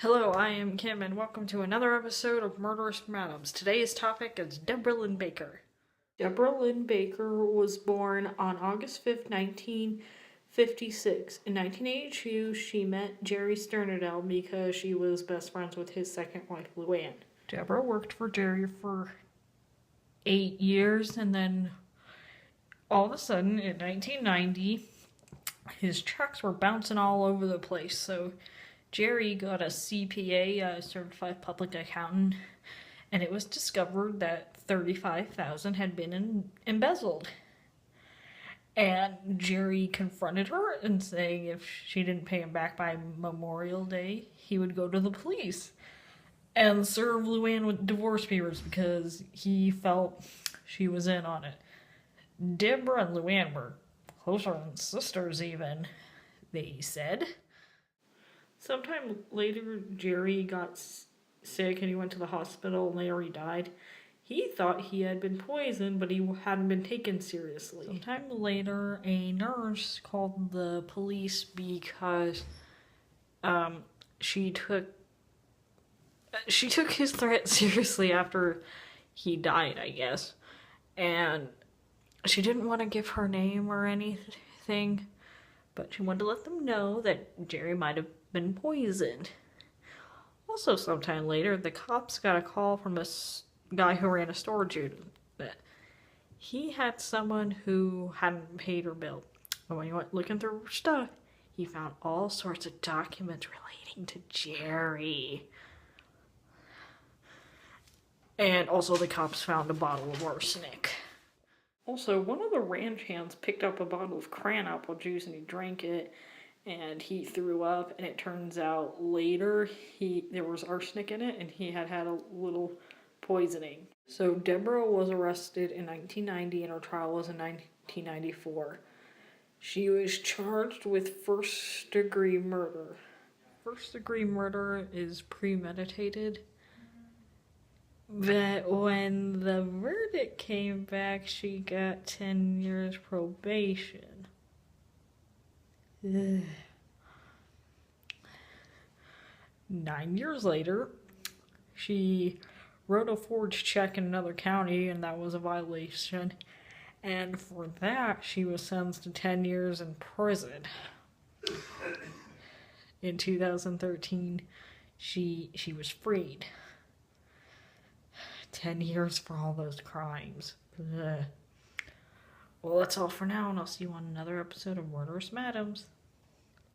Hello, I am Kim, and welcome to another episode of Murderous Madams. Today's topic is Debra Lynn Baker. Debra Lynn Baker was born on August 5th, 1956. In 1982, she met Jerry Sternadell because she was best friends with his second wife, Luann. Debra worked for Jerry for 8 years, and then all of a sudden, in 1990, his checks were bouncing all over the place, so Jerry got a CPA, a certified public accountant, and it was discovered that $35,000 had been embezzled. And Jerry confronted her and saying if she didn't pay him back by Memorial Day, he would go to the police and serve Luann with divorce papers because he felt she was in on it. Debra and Luann were closer than sisters even, they said. Sometime later, Jerry got sick and he went to the hospital and Larry died. He thought he had been poisoned, but he hadn't been taken seriously. Sometime later, a nurse called the police because she took his threat seriously after he died, I guess. And she didn't want to give her name or anything, but she wanted to let them know that Jerry might have been poisoned. Also, sometime later, the cops got a call from a guy who ran a storage unit that he had someone who hadn't paid her bill. And when he went looking through her stuff, he found all sorts of documents relating to Jerry. And also the cops found a bottle of arsenic. Also, one of the ranch hands picked up a bottle of cran apple juice and he drank it. And he threw up, and it turns out later there was arsenic in it, and he had a little poisoning. So Debra was arrested in 1990, and her trial was in 1994. She was charged with first-degree murder. First-degree murder is premeditated. But when the verdict came back, she got 10 years probation. Ugh. 9 years later, she wrote a forged check in another county, and that was a violation. And for that, she was sentenced to 10 years in prison. In 2013, she was freed. 10 years for all those crimes. Ugh. Well, that's all for now, and I'll see you on another episode of Murderous Madams.